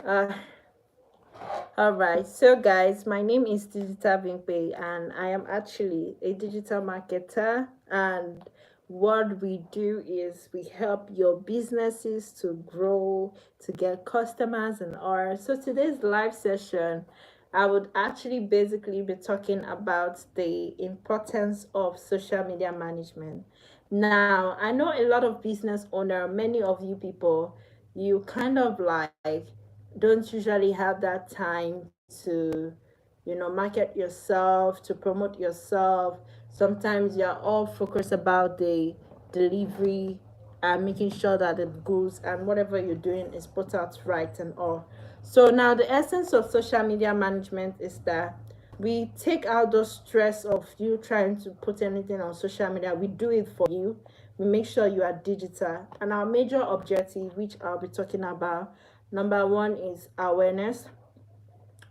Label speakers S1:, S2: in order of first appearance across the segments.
S1: Uh, all right. So, guys, my name is Digital Bimpe, and I am actually a digital marketer. And what we do is we help your businesses to grow, to get customers, and all. So, today's live session, I would actually basically be talking about the importance of social media management. Now, I know a lot of business owner, many of you people, you kind of like don't usually have that time to market yourself, to promote yourself. Sometimes you're all focused about the delivery and making sure that the goods and whatever you're doing is put out right and all. So now the essence of social media management is that we take out the stress of you trying to put anything on social media. We do it for you. We make sure you are digital, and our major objective, which I'll be talking about, number one is awareness.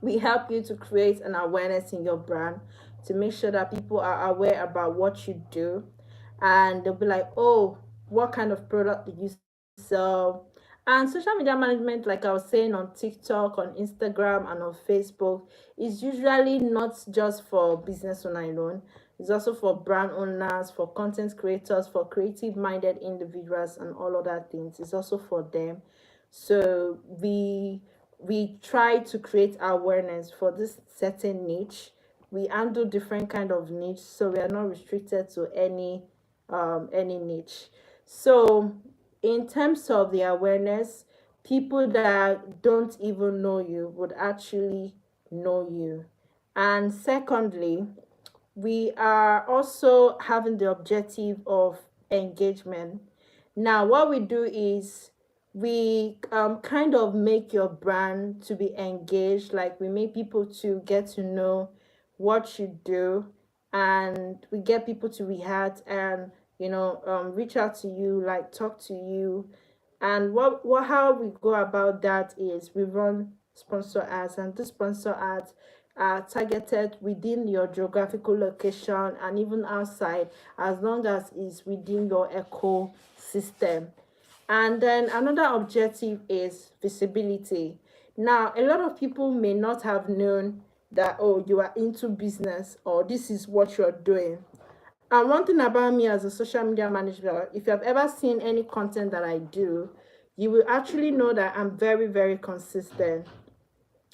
S1: We help you to create an awareness in your brand, to make sure that people are aware about what you do, and they'll be like, oh, what kind of product do you sell? And social media management, like I was saying, on TikTok, on Instagram, and on Facebook, is usually not just for business owner alone. It's also for brand owners, for content creators, for creative minded individuals, and all other things. It's also for them. So we try to create awareness for this certain niche. We handle different kind of niche, so we are not restricted to any niche. So in terms of the awareness, people that don't even know you would actually know you. And secondly, we are also having the objective of engagement. Now, what we do is we kind of make your brand to be engaged, like we make people to get to know what you do, and we get people to react and reach out to you, like talk to you. And what how we go about that is we run sponsor ads, and the sponsor ads are targeted within your geographical location and even outside, as long as it's within your ecosystem. And then another objective is visibility. Now, a lot of people may not have known that, oh, you are into business or this is what you're doing. And one thing about me as a social media manager, if you have ever seen any content that I do, you will actually know that I'm very, very consistent.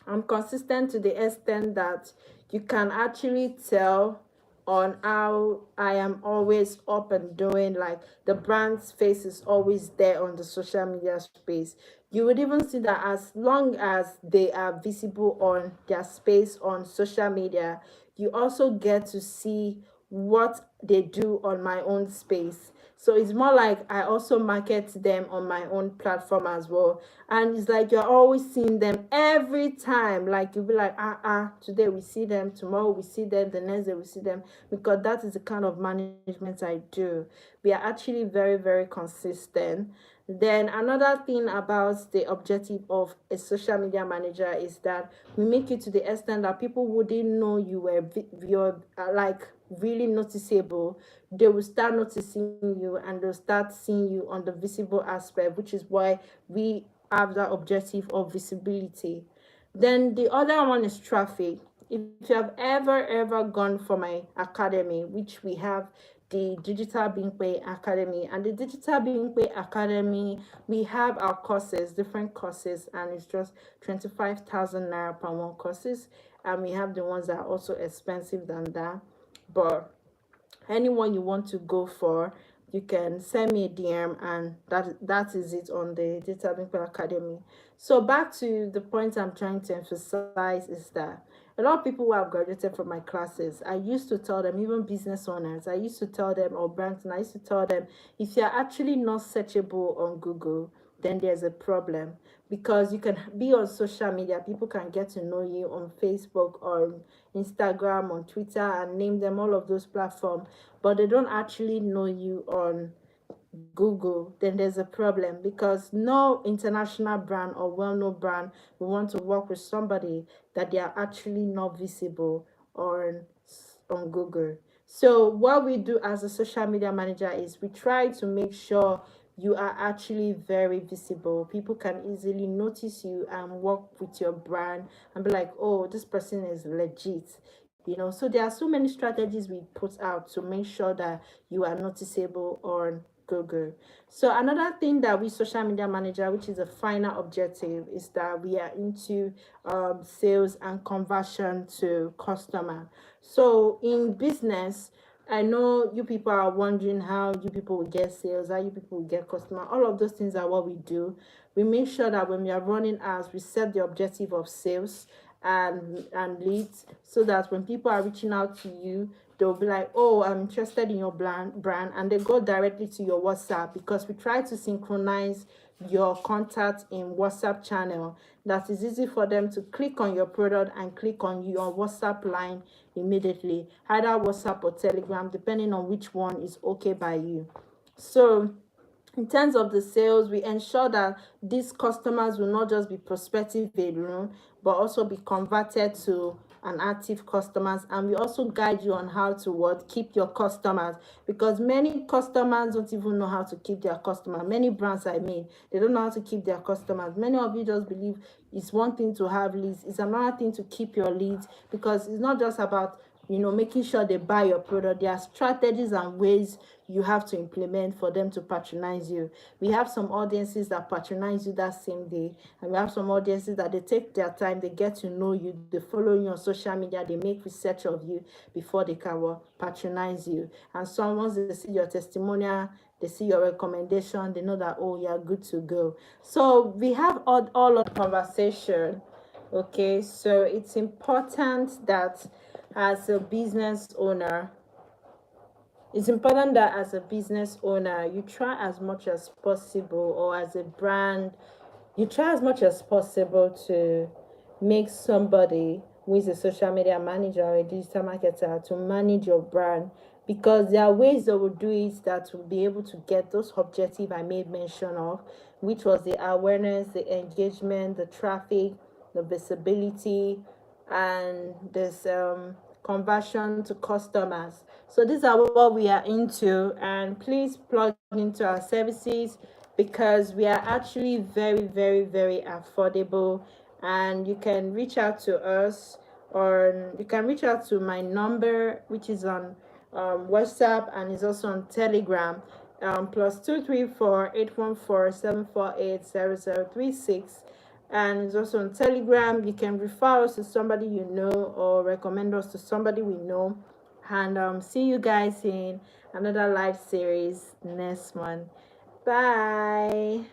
S1: I'm consistent to the extent that you can actually tell on how I am always up and doing, like the brand's face is always there on the social media space. You would even see that as long as they are visible on their space on social media, you also get to see what they do on my own space. So it's more like I also market them on my own platform as well. And it's like you're always seeing them every time. Like you'll be like, today we see them, tomorrow we see them, the next day we see them, because that is the kind of management I do. We are actually very, very consistent. Then another thing about the objective of a social media manager is that we make it to the extent that people wouldn't know you're like really noticeable. They will start noticing you, and they'll start seeing you on the visible aspect, which is why we have that objective of visibility. Then the other one is traffic. If you have ever gone for my academy, which we have, the Digital Bingway Academy, and the Digital Bingway Academy, we have our courses, different courses, and it's just 25,000 naira per one courses. And we have the ones that are also expensive than that, but anyone you want to go for, you can send me a DM, and that is it on the Data People Academy. So back to the point I'm trying to emphasize is that a lot of people who have graduated from my classes, I used to tell them, even business owners, I used to tell them, or brands, and I used to tell them, if you're actually not searchable on Google, then there's a problem, because you can be on social media, people can get to know you on Facebook or Instagram, on Twitter, and name them, all of those platforms, but they don't actually know you on Google. Then there's a problem, because no international brand or well-known brand will want to work with somebody that they are actually not visible on Google. So what we do as a social media manager is we try to make sure you are actually very visible. People can easily notice you and work with your brand and be like, oh, this person is legit. So there are so many strategies we put out to make sure that you are noticeable on Google. So another thing that we social media manager, which is a final objective, is that we are into sales and conversion to customer. So in business, I know you people are wondering how you people will get sales, how you people will get customer. All of those things are what we do. We make sure that when we are running ads, we set the objective of sales and leads, so that when people are reaching out to you, they'll be like, oh, I'm interested in your brand, and they go directly to your WhatsApp, because we try to synchronize your contact in WhatsApp channel, that is easy for them to click on your product and click on your WhatsApp line immediately, either WhatsApp or Telegram, depending on which one is okay by you. So in terms of the sales, we ensure that these customers will not just be prospective alone, but also be converted to an active customers. And we also guide you on how to keep your customers, because many customers don't even know how to keep their customer. Many brands, I mean, they don't know how to keep their customers. Many of you just believe it's one thing to have leads, it's another thing to keep your leads, because it's not just about making sure they buy your product. There are strategies and ways you have to implement for them to patronize you. We have some audiences that patronize you that same day, and we have some audiences that they take their time, they get to know you, they follow you on social media, they make research of you before they can patronize you. And some, once they see your testimonial, they see your recommendation, they know that, oh, you're good to go. So we have all of conversation. Okay, so it's important that as a business owner, you try as much as possible, or as a brand, you try as much as possible to make somebody who is a social media manager or a digital marketer to manage your brand, because there are ways they will do it that will be able to get those objectives I made mention of, which was the awareness, the engagement, the traffic, the visibility, and this conversion to customers. So these are what we are into, and please plug into our services, because we are actually very, very, very affordable. And you can reach out to us, or you can reach out to my number, which is on WhatsApp, and is also on Telegram, +234 814 748 0036, and it's also on Telegram. You can refer us to somebody you know, or recommend us to somebody we know. And see you guys in another live series next month. Bye.